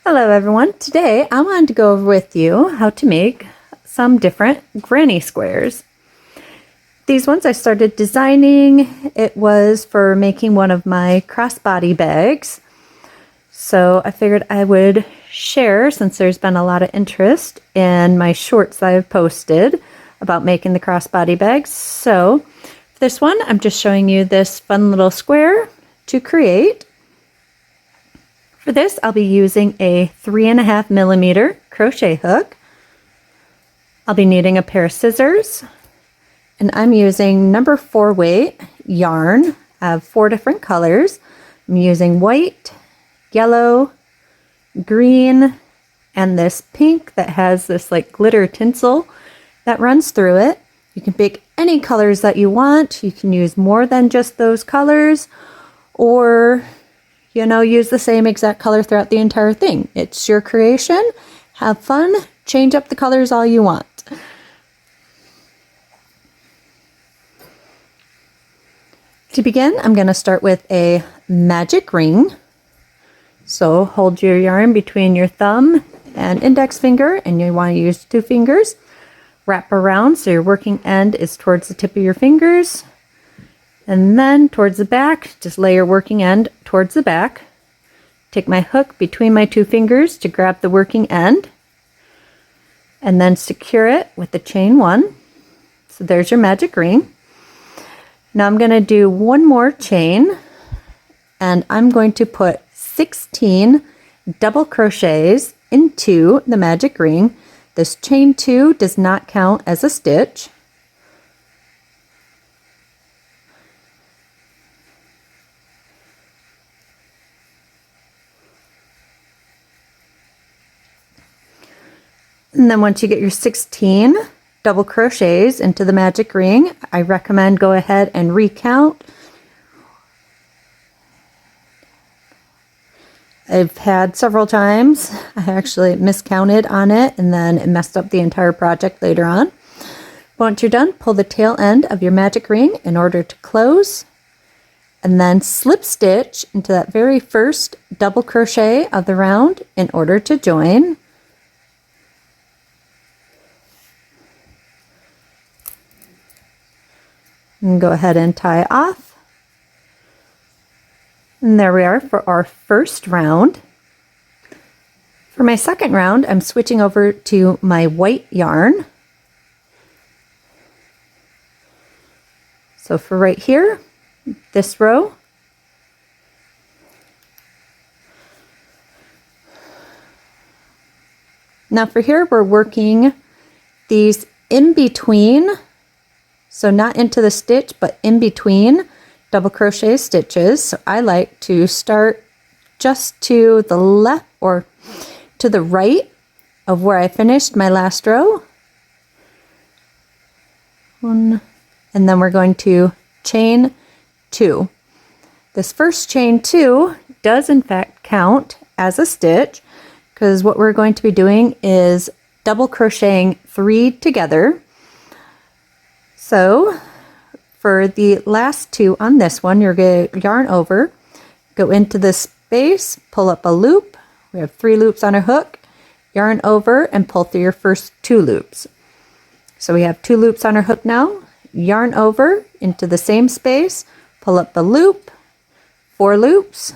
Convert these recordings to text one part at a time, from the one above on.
Hello everyone. Today I wanted to go over with you how to make some different granny squares. These ones I started designing. It was for making one of my crossbody bags. So I figured I would share, since there's been a lot of interest in my shorts that I've posted about making the crossbody bags. So for this one, I'm just showing you this fun little square to create. For this, I'll be using a 3.5mm crochet hook. I'll be needing a pair of scissors, and I'm using number 4 weight yarn. I have 4 different colors. I'm using white, yellow, green, and this pink that has this like glitter tinsel that runs through it. You can pick any colors that you want. You can use more than just those colors, or use the same exact color throughout the entire thing. It's your creation. Have fun. Change up the colors all you want. To begin, I'm going to start with a magic ring. So hold your yarn between your thumb and index finger, and you want to use 2 fingers. Wrap around so your working end is towards the tip of your fingers. And then towards the back, just lay your working end towards the back. Take my hook between my 2 fingers to grab the working end. And then secure it with the chain 1. So there's your magic ring. Now I'm going to do one more chain. And I'm going to put 16 double crochets into the magic ring. This chain 2 does not count as a stitch. And then once you get your 16 double crochets into the magic ring, I recommend go ahead and recount. I've had several times I actually miscounted on it, and then it messed up the entire project later on. Once you're done, pull the tail end of your magic ring in order to close, and then slip stitch into that very first double crochet of the round in order to join. And go ahead and tie off. And there we are for our first round. For my second round, I'm switching over to my white yarn. So for right here, this row, now for here we're working these in between. So not into the stitch, but in between double crochet stitches. So I like to start just to the left or to the right of where I finished my last row. 1, and then we're going to chain 2. This first chain 2 does in fact count as a stitch, because what we're going to be doing is double crocheting 3 together. So for the last 2 on this one, you're going to yarn over, go into the space, pull up a loop. We have 3 loops on our hook, yarn over and pull through your first 2 loops. So we have 2 loops on our hook now, yarn over into the same space, pull up the loop, 4 loops,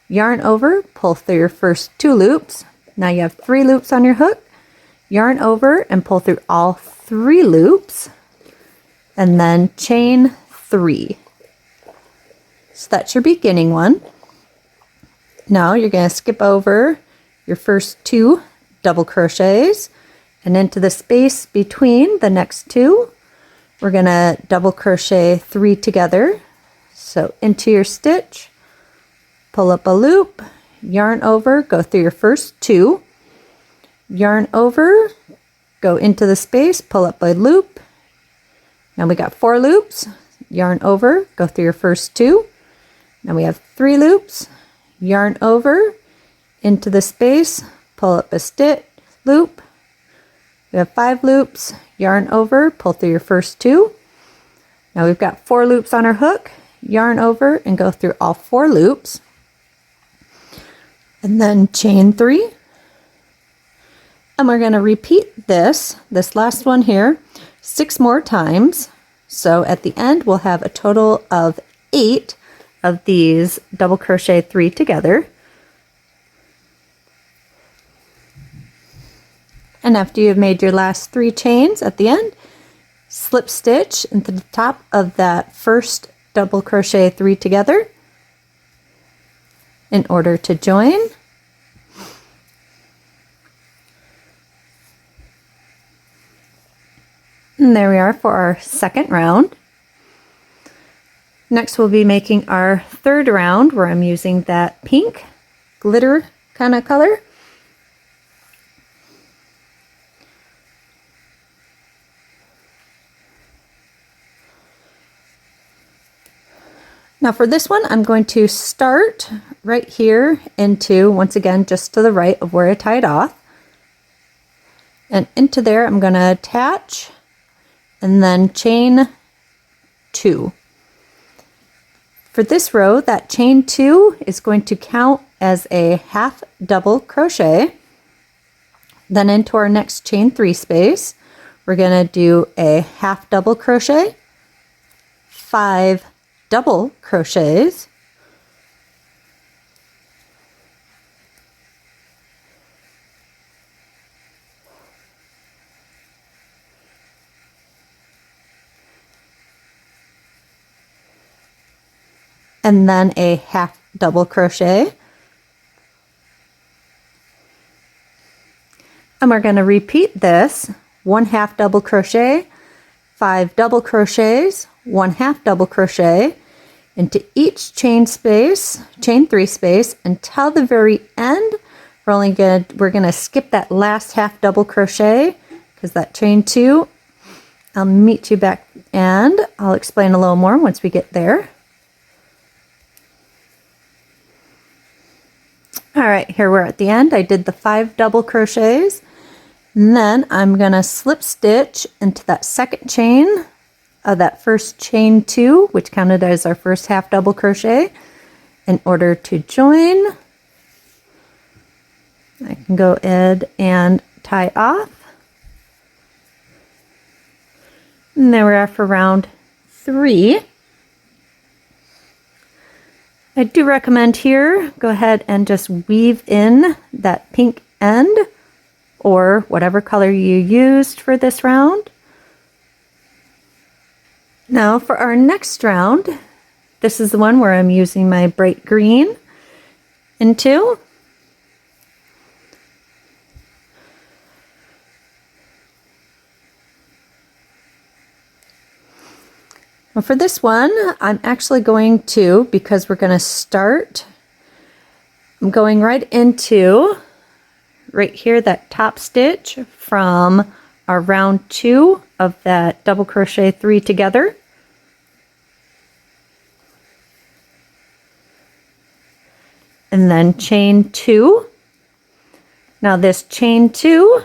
yarn over, pull through your first 2 loops. Now you have 3 loops on your hook, yarn over and pull through all 3 loops. And then chain 3. So that's your beginning one. Now you're going to skip over your first 2 double crochets, and into the space between the next 2, we're going to double crochet 3 together. So into your stitch, pull up a loop, yarn over, go through your first 2, yarn over, go into the space, pull up a loop. Now we got 4 loops, yarn over, go through your first 2. Now we have 3 loops, yarn over, into the space, pull up a stitch, loop. We have 5 loops, yarn over, pull through your first 2. Now we've got 4 loops on our hook, yarn over and go through all 4 loops. and then chain 3. And we're going to repeat this last one here 6 more times. So at the end we'll have a total of 8 of these double crochet 3 together. And after you've made your last 3 chains at the end, slip stitch into the top of that first double crochet 3 together in order to join. And there we are for our second round. Next we'll be making our third round where I'm using that pink glitter kind of color. Now for this one, I'm going to start right here into, once again, just to the right of where I tied off. And into there, I'm going to attach and then chain 2. For this row, that chain 2 is going to count as a half double crochet. Then into our next chain 3 space, we're going to do a half double crochet, 5 double crochets, and then a half double crochet, and we're going to repeat this 1 half double crochet, 5 double crochets, 1 half double crochet into each chain 3 space until the very end. We're gonna skip that last half double crochet because that chain 2. I'll meet you back and I'll explain a little more once we get there. All right, here we're at the end. I did the 5 double crochets, and then I'm gonna slip stitch into that second chain of that first chain 2, which counted as our first half double crochet, in order to join. I can go ahead and tie off. And there we are for round 3. I do recommend here, go ahead and just weave in that pink end or whatever color you used for this round. Now for our next round, this is the one where I'm using my bright green into. Well, for this one, I'm actually going to, because we're going to start, I'm going right into, right here, that top stitch from our round 2 of that double crochet 3 together. And then chain 2. Now this chain 2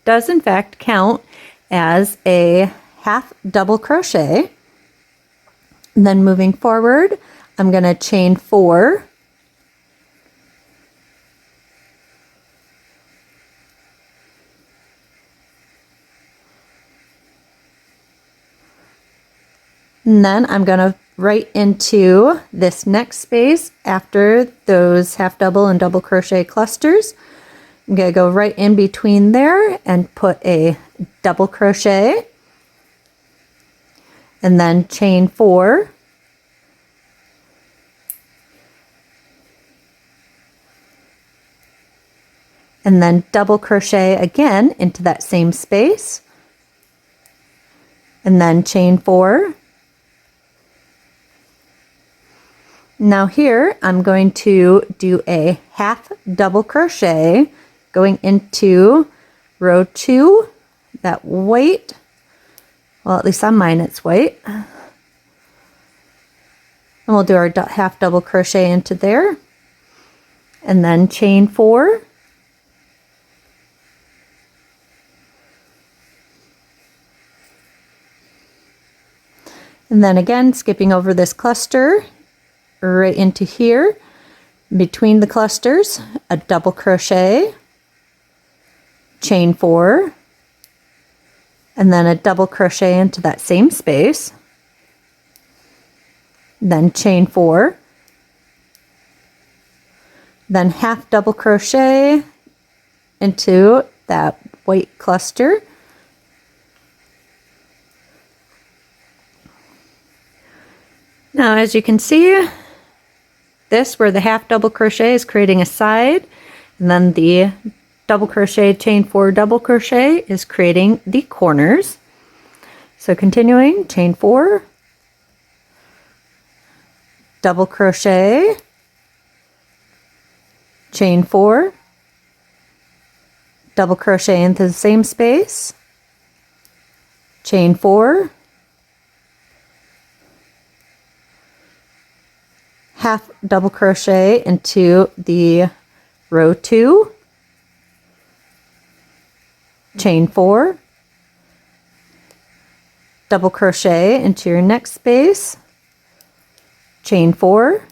does in fact count as a half double crochet. And then moving forward, I'm going to chain 4. And then I'm going to right into this next space after those half double and double crochet clusters. I'm going to go right in between there and put a double crochet and then chain 4. And then double crochet again into that same space. And then chain 4. Now here I'm going to do a half double crochet going into row 2, that white, well at least on mine it's white, and we'll do our half double crochet into there and then chain 4. And then again skipping over this cluster right into here, Between the clusters, a double crochet, chain 4, and then a double crochet into that same space, then chain 4, then half double crochet into that white cluster, now as you can see, this where the half double crochet is creating a side, and then the double crochet, chain 4, double crochet is creating the corners. So continuing, chain 4, double crochet, chain 4, double crochet into the same space, chain 4, half double crochet into the row 2, chain 4, double crochet into your next space, chain 4,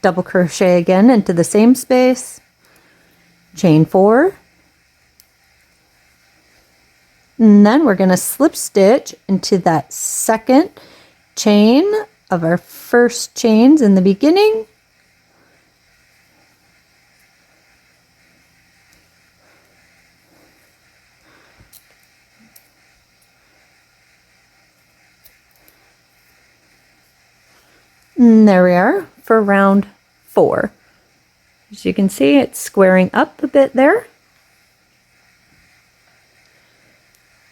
double crochet again into the same space, chain 4, and then we're going to slip stitch into that second chain of our first chains in the beginning, and there we are for round 4. As you can see, it's squaring up a bit there.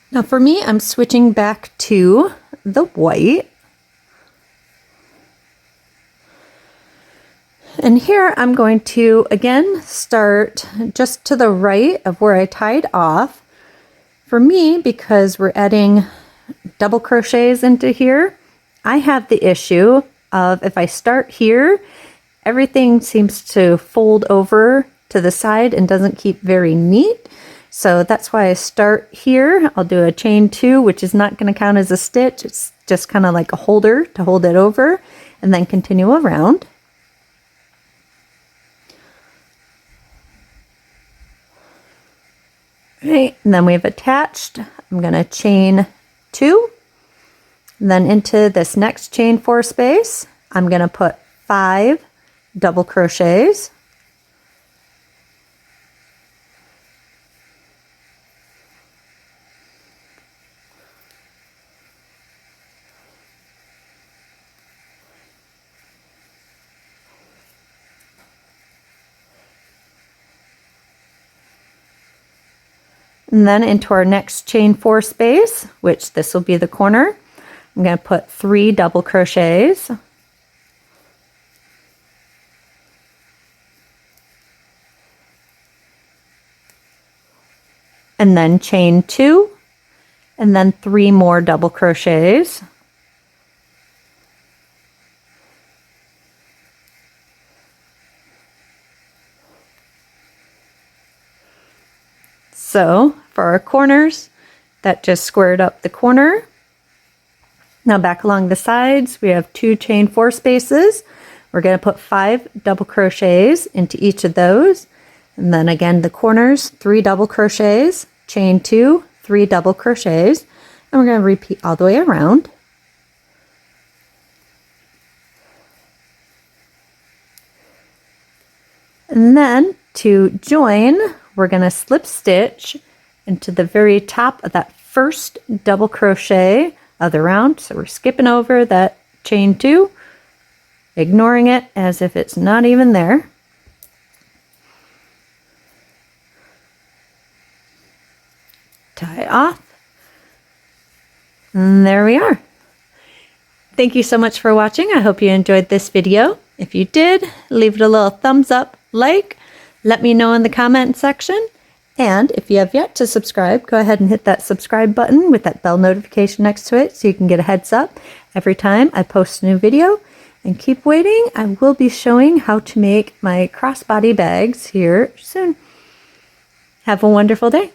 Now for me, I'm switching back to the white. And here I'm going to again start just to the right of where I tied off. For me, because we're adding double crochets into here, I have the issue of if I start here, everything seems to fold over to the side and doesn't keep very neat. So that's why I start here. I'll do a chain 2, which is not going to count as a stitch. It's just kind of like a holder to hold it over, and then continue around. Right, and then we've attached. I'm going to chain 2. Then into this next chain 4 space, I'm going to put 5 double crochets. And then into our next chain 4 space, which this will be the corner, I'm going to put 3 double crochets. And then chain 2, and then 3 more double crochets. So for our corners, that just squared up the corner. Now back along the sides, we have 2 chain 4 spaces. We're going to put 5 double crochets into each of those. And then again, the corners, 3 double crochets, chain 2, 3 double crochets, and we're going to repeat all the way around. And then to join, we're going to slip stitch into the very top of that first double crochet of the round. So we're skipping over that chain 2, ignoring it as if it's not even there. Tie off. And there we are. Thank you so much for watching. I hope you enjoyed this video. If you did, leave it a little thumbs up, like, let me know in the comment section. And if you have yet to subscribe, go ahead and hit that subscribe button with that bell notification next to it so you can get a heads up every time I post a new video. And keep waiting. I will be showing how to make my crossbody bags here soon. Have a wonderful day.